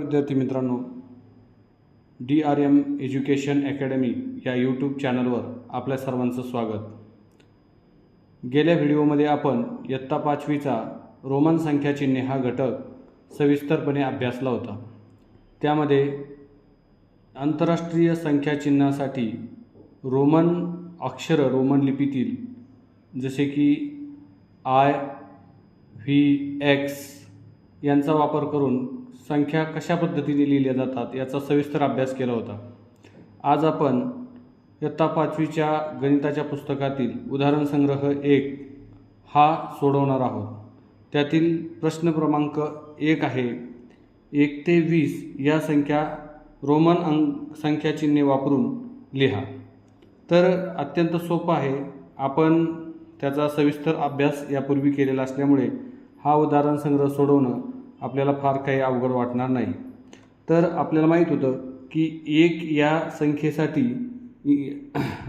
विद्यार्थी मित्रांनो, DRM education academy या यूट्यूब चॅनलवर आपल्या सर्वांचं स्वागत. गेल्या व्हिडिओमध्ये आपण इयत्ता 5वीचा रोमन संख्याचिन्हे हा घटक सविस्तरपणे अभ्यासला होता. त्यामध्ये आंतरराष्ट्रीय संख्याचिन्हासाठी रोमन अक्षरं रोमन लिपीतील जसे की I, V, X यांचा वापर करून संख्या कशा पद्धतीने लिहिल्या जातात याचा सविस्तर अभ्यास केला होता. आज आपण इयत्ता 5वीच्या गणिताच्या पुस्तकातील उदाहरण संग्रह 1 हा सोडवणार आहोत. त्यातील प्रश्न क्रमांक 1 आहे, 1 ते 20 या संख्या रोमन संख्याचिन्हे वापरून लिहा. तर अत्यंत सोपं आहे. आपण त्याचा सविस्तर अभ्यास यापूर्वी केलेला असल्यामुळे हा उदाहरण संग्रह सोडवणं आपल्याला फार काही अवघड वाटणार नाही. तर आपल्याला माहीत होतं की 1 या संख्येसाठी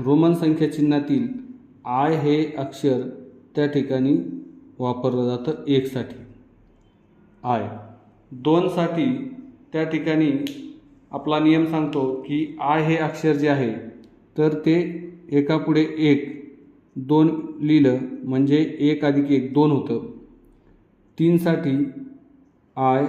रोमन संख्याचिन्हातील I हे अक्षर त्या ठिकाणी वापरलं जातं 1 साठी I. 2 साठी त्या ठिकाणी आपला नियम सांगतो की I हे अक्षर जे आहे तर ते एकापुढे 1 2 लिहिलं म्हणजे 1 अधिक 1 2 होतं. 3 साठी I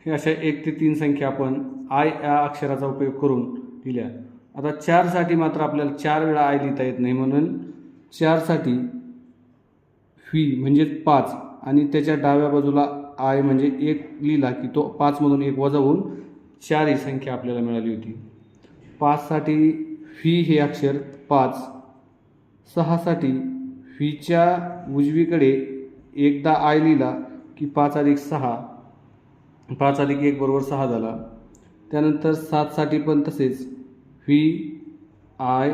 हे अशा 1 ते 3 संख्या आपण I या अक्षराचा उपयोग करून लिहिल्या. आता 4 साठी मात्र आपल्याला 4 वेळा I लिहिता येत नाही, म्हणून 4 साठी V म्हणजे 5 आणि त्याच्या डाव्या बाजूला I म्हणजे 1 लिहिला की तो 5 मधून 1 वजा होऊन 4 ही संख्या आपल्याला मिळाली होती. 5 साठी V हे अक्षर 5. 6 साठी व्हीच्या उजवीकडे एकदा I लिहिला की 5 अधिक 6 5 अधिक 1 बरोबर 6 झाला. त्यानंतर 7 साठी पण तसेच V I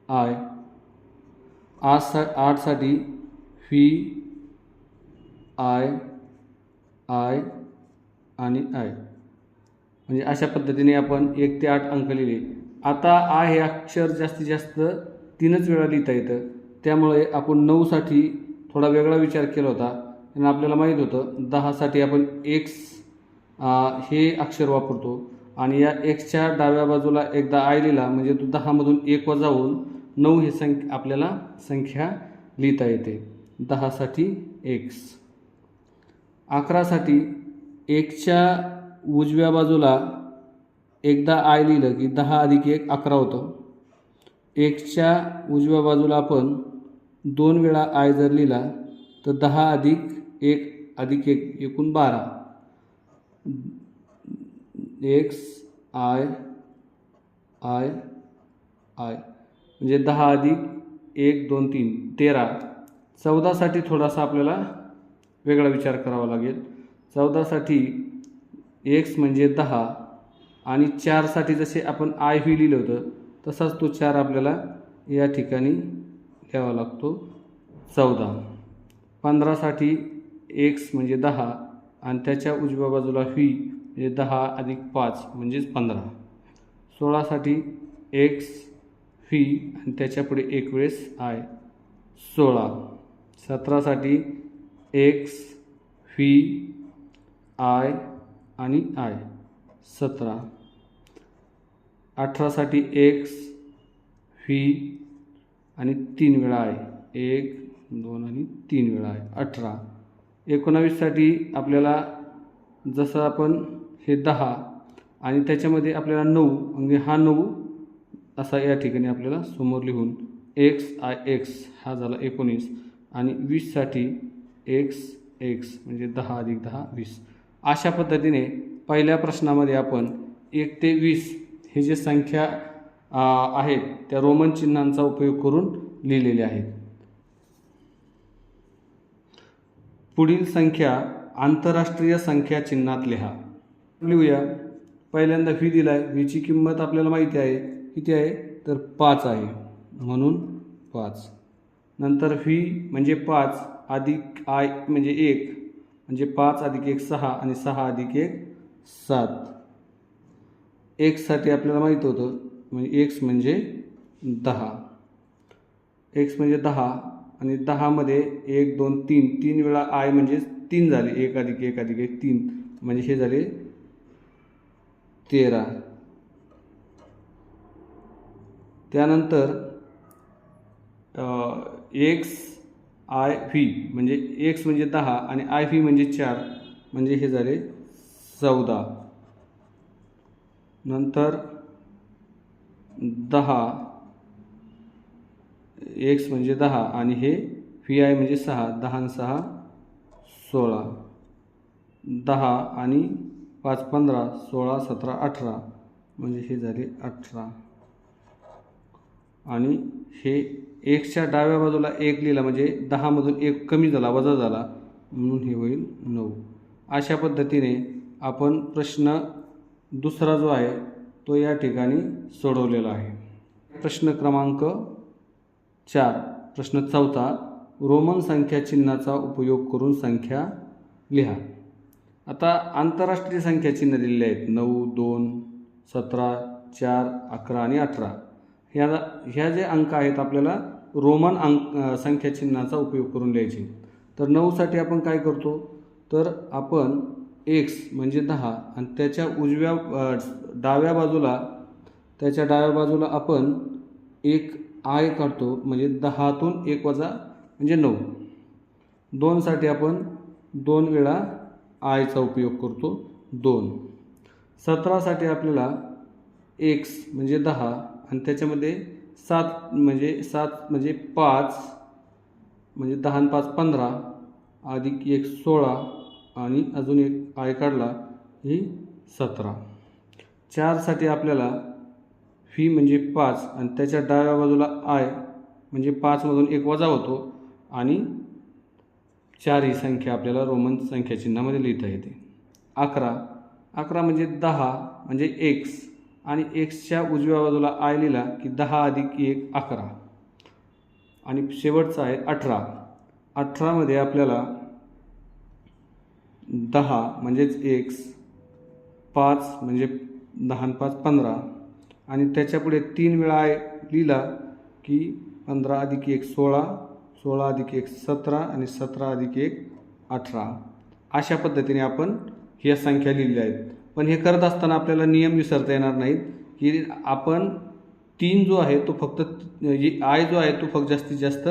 8 साठी V I आणि I. म्हणजे अशा पद्धतीने आपण 1 ते 8 अंक लिहिले. आता I हे अक्षर जास्तीत जास्त 3च वेळा लिहिता येतं, त्यामुळे आपण 9 साठी थोडा वेगळा विचार केला होता आणि आपल्याला माहीत होतं 10 साठी आपण X हे अक्षर वापरतो आणि या Xच्या डाव्या बाजूला एकदा I लिहिला म्हणजे तो 10 मधून 1 वजा होऊन 9 ही आपल्याला संख्या लिहिता येते. 10 साठी X. 11 साठी Xच्या उजव्या बाजूला एकदा I लिहिलं की 10 अधिक 1 11 होतं. Xच्या उजव्या बाजूला आपण 2 वेळा I जर लिहिला तर 10 अधिक 1 अधिक 1 एकूण 12. X I म्हणजे 10 अधिक 1 2 3 13. 14 साठी थोडासा आपल्याला वेगळा विचार करावा लागेल. 14 साठी X म्हणजे 10 आणि 4 साठी जसे आपण I V लिहिलं होतं तसाच तो 4 आपल्याला या ठिकाणी लिहावा लागतो 14. 15 साठी X म्हणजे 10 आणि त्याच्या उजव्या बाजूला V म्हणजे 10 अधिक 5 म्हणजेच 15. 16 साठी X V आणि त्याच्या पुढे एक वेळेस I 16. 17 साठी X V I आणि I 17. 18 साठी X V आणि 3 वेळा I 1 2 आणि 3 वेळा I 18. 19 साठी आपल्याला जसं आपण हे 10 आणि त्याच्यामध्ये आपल्याला 9 म्हणजे हा 9 असा या ठिकाणी आपल्याला समोर लिहून X I X हा झाला 19 आणि 20 साठी X म्हणजे 10 अधिक 10 20. अशा पद्धतीने पहिल्या प्रश्नामध्ये आपण 1 ते 20 हे जे संख्या आहेत त्या रोमन चिन्हांचा उपयोग करून लिहिलेल्या आहेत. पुढील संख्या आंतरराष्ट्रीय संख्या चिन्हात लिहा. लिहूया. पहिल्यांदा V दिला आहे. Vची किंमत आपल्याला माहिती आहे, किती आहे तर 5 आहे, म्हणून 5. नंतर V म्हणजे 5 अधिक I म्हणजे 1 म्हणजे 5 अधिक 1 6 आणि 6 अधिक 1 7. X साठी आपल्याला माहीत होतं म्हणजे X म्हणजे 10. X म्हणजे 10 आणि 10मध्ये 1 2 3 3 वेळा आय म्हणजे 3 झाले, 1 अधिक 1 अधिक 1 3 म्हणजे हे झाले 13. त्यानंतर एक्स आय व्ही म्हणजे एक्स म्हणजे 10 आणि आय व्ही म्हणजे 4 म्हणजे हे झाले 14. नंतर 10 एक्स म्हणजे 10 आणि हे व्ही आय म्हणजे 6, 10 आणि 6 16. 10 आणि 5 15 16 17 18 म्हणजे हे झाले 18. आणि हे एक्सच्या डाव्या बाजूला 1 लिहिला म्हणजे 10मधून 1 कमी झाला, वजा झाला, म्हणून हे होईल 9. अशा पद्धतीने आपण प्रश्न दुसरा जो आहे तो या ठिकाणी सोडवलेला आहे. प्रश्न क्रमांक 4, प्रश्न 4, रोमन संख्या चिन्हाचा उपयोग करून संख्या लिहा. आता आंतरराष्ट्रीय संख्या चिन्ह दिलेले आहेत 9 2 17 4 11 आणि 18. ह्या जे अंक आहेत आपल्याला रोमन संख्या चिन्हाचा उपयोग करून लिहायचे. तर 9साठी आपण काय करतो, तर आपण एक्स म्हणजे 10 आणि त्याच्या डाव्या बाजूला आपण एक आय काढतो म्हणजे 10तून 1 वजा म्हणजे 9. 2साठी आपण 2 वेळा आयचा उपयोग करतो 2. 17साठी आपल्याला एक्स म्हणजे 10 आणि त्याच्यामध्ये 7 म्हणजे 5 म्हणजे 10 आणि 5 15 अधिक 1 16 आणि अजून एक आय काढला ही 17. 4साठी आपल्याला व्ही म्हणजे 5 आणि त्याच्या डाव्या बाजूला आय म्हणजे 5मधून 1 वजा होतो आणि 4 ही संख्या आपल्याला रोमन संख्या चिन्हामध्ये लिहिता येते. 11 म्हणजे 10 म्हणजे एक्स आणि एक्सच्या उजव्या बाजूला आय लिहिला की 10 अधिक 1 11. आणि शेवटचा आहे 18. 18मध्ये आपल्याला 10 म्हणजेच एक्स, 5 म्हणजे 10 आणि 5 15 आणि त्याच्यापुढे 3 वेळा आय लिहिला की 15 अधिक 1 16, 16 अधिक 1 17 आणि 17 अधिक 1 18. अशा पद्धतीने आपण ह्या संख्या लिहिल्या आहेत. पण हे करत असताना आपल्याला नियम विसरता येणार नाहीत की आपण 3 जो आहे तो फक्त आय जो आहे तो फक्त जास्तीत जास्त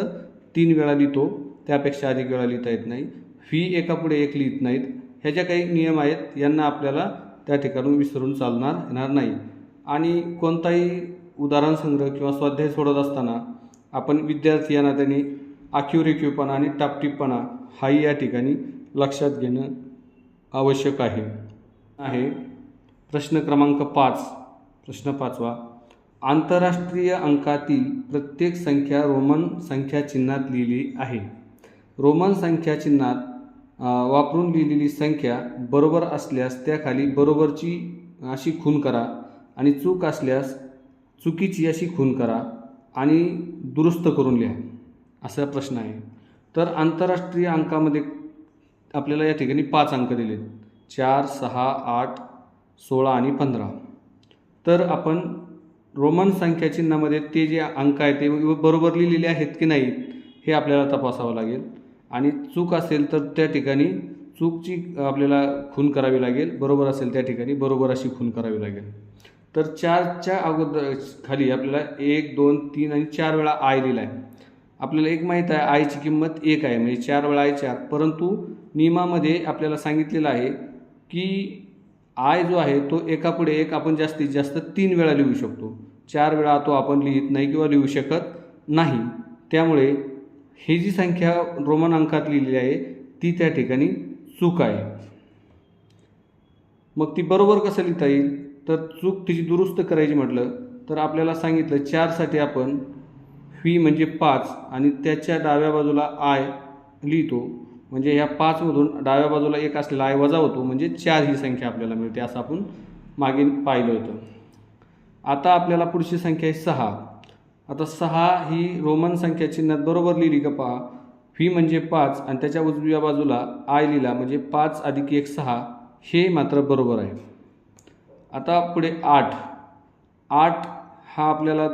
3 वेळा लिहितो, त्यापेक्षा अधिक वेळा लिहिता येत नाही. व्ही एकापुढे एक लिहित नाहीत. ह्या ज्या काही नियम आहेत यांना आपल्याला त्या ठिकाणून विसरून येणार नाही. आणि कोणताही उदाहरण संग्रह किंवा स्वाध्याय सोडत असताना आपण विद्यार्थी या नात्याने आखीवरेखीवपणा आणि टापटीपणा हाही या ठिकाणी लक्षात घेणं आवश्यक आहे. प्रश्न क्रमांक 5, प्रश्न 5वा, आंतरराष्ट्रीय अंकातील प्रत्येक संख्या रोमन संख्या चिन्हात लिहिली आहे. रोमन संख्या चिन्हात वापरून लिहिलेली संख्या बरोबर असल्यास त्याखाली बरोबरची अशी खून करा आणि चूक असल्यास चुकीची अशी खून करा आणि दुरुस्त करून लिहा, असा प्रश्न आहे. तर आंतरराष्ट्रीय अंकामध्ये आपल्याला या ठिकाणी 5 अंक दिले, 4 6 8 16 आणि 15. तर आपण रोमन संख्या चिन्हामध्ये ते जे अंक आहेत ते बरोबर लिहिलेले आहेत की नाही हे आपल्याला तपासावं लागेल. आणि चूक असेल तर त्या ठिकाणी चूकची आपल्याला खून करावी लागेल, बरोबर असेल त्या ठिकाणी बरोबर अशी खून करावी लागेल. तर 4च्या अगोदर खाली आपल्याला 1 2 3 आणि 4 वेळा आय लिहिला आहे. आपल्याला एक माहीत आहे आयची किंमत 1 आहे म्हणजे 4 वेळा आय 4. परंतु नियमामध्ये आपल्याला सांगितलेलं आहे की आय जो आहे तो एकापुढे एक आपण जास्तीत जास्त 3 वेळा लिहू शकतो. 4 वेळा तो आपण लिहित नाही किंवा लिहू शकत नाही. त्यामुळे ही जी संख्या रोमन अंकात लिहिलेली आहे ती त्या ठिकाणी चूक आहे. मग ती बरोबर कसं लिहिता येईल, तर चूक तिची दुरुस्त करायची म्हटलं तर आपल्याला सांगितलं 4साठी आपण व्ही म्हणजे 5 आणि त्याच्या डाव्या बाजूला आय लिहितो म्हणजे ह्या 5मधून डाव्या बाजूला 1 असलेला आय वजा होतो म्हणजे 4 ही संख्या आपल्याला मिळते, असं आपण मागे पाहिलं होतं. आता आपल्याला पुढची संख्या आहे 6. आता 6 ही रोमन संख्या चिन्हात बरोबर लिहिली का पहा. व्ही म्हणजे 5 आणि त्याच्या उजव्या बाजूला आय लिहिला म्हणजे 5 अधिक 1 6, हे मात्र बरोबर आहे. आता पुढे 8 हा आपल्याला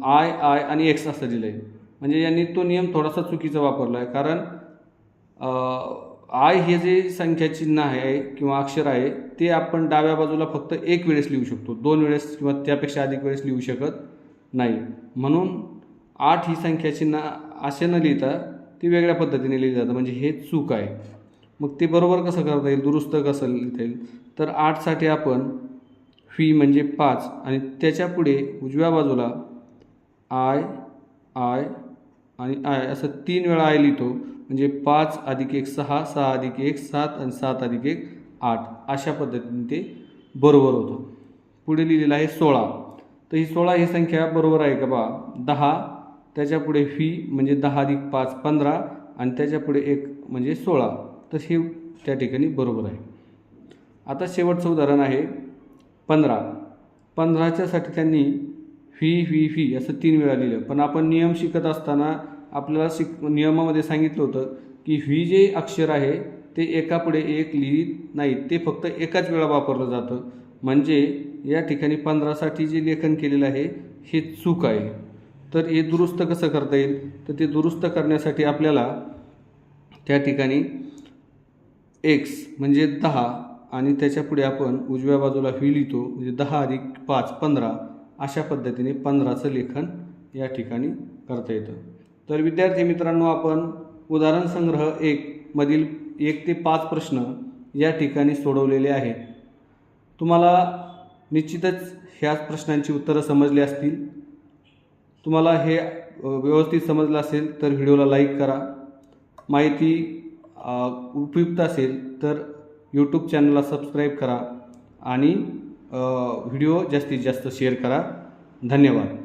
आय आणि एक्स असं दिलं आहे. म्हणजे यांनी तो नियम थोडासा चुकीचा वापरला आहे. कारण आय हे जे संख्या चिन्ह आहे किंवा अक्षर आहे ते आपण डाव्या बाजूला फक्त एक वेळेस लिहू शकतो, 2 वेळेस किंवा त्यापेक्षा अधिक वेळेस लिहू शकत नाही. म्हणून 8 ही संख्या चिन्ह असे न लिहिता ती वेगळ्या पद्धतीने लिहिली जातं, म्हणजे हे चूक आहे. मग ते बरोबर कसं करता येईल, दुरुस्त कसं लिहिता येईल, तर 8साठी आपण व्ही म्हणजे 5 आणि त्याच्या पुढे उजव्या बाजूला आय आय आणि आय असं 3 वेळा आय लिहितो. म्हणजे 5 + 1 6, 6 + 1 7 आणि 7 + 1 8 अशा पद्धतीने ते बरोबर होतं. पुढे लिहिलेलं आहे 16. तर ही 16 ही संख्या बरोबर आहे का बा. 10 त्याच्यापुढे व्ही म्हणजे 10 + 5 15 आणि त्याच्यापुढे 1 म्हणजे 16. तर हे त्या ठिकाणी बरोबर आहे. आता शेवटचं उदाहरण आहे 15. 15च्यासाठी त्यांनी व्ही असं 3 वेळा लिहिलं. पण आपण नियम शिकत असताना आपल्याला नियमामध्ये सांगितलं होतं की व्ही जे अक्षर आहे ते एकापुढे एक लिहित नाही, ते फक्त एकाच वेळा वापरलं जातं. म्हणजे या ठिकाणी 15साठी जे लेखन केलेलं आहे हे चूक आहे. तर हे दुरुस्त कसं करता येईल, तर ते दुरुस्त करण्यासाठी आपल्याला त्या ठिकाणी x म्हणजे 10 आणि त्याच्यापुढे आपण उजव्या बाजूला व्ही लिहितो, म्हणजे 10 + 5 15 अशा पद्धतीने 15चं लेखन या ठिकाणी करता येतं. तर विद्यार्थी मित्रांनो, आपण उदाहरण संग्रह 1 मधील 1 ते 5 प्रश्न या ठिकाणी सोडवलेले आहेत. तुम्हाला निश्चितच ह्या प्रश्नांची उत्तरं समजली असतील. तुम्हाला हे व्यवस्थित समजलं असेल तर व्हिडिओला लाईक करा. माहिती उपयुक्त असेल तर यूट्यूब चॅनलला सबस्क्राईब करा आणि व्हिडिओ जास्तीत जास्त शेअर करा. धन्यवाद.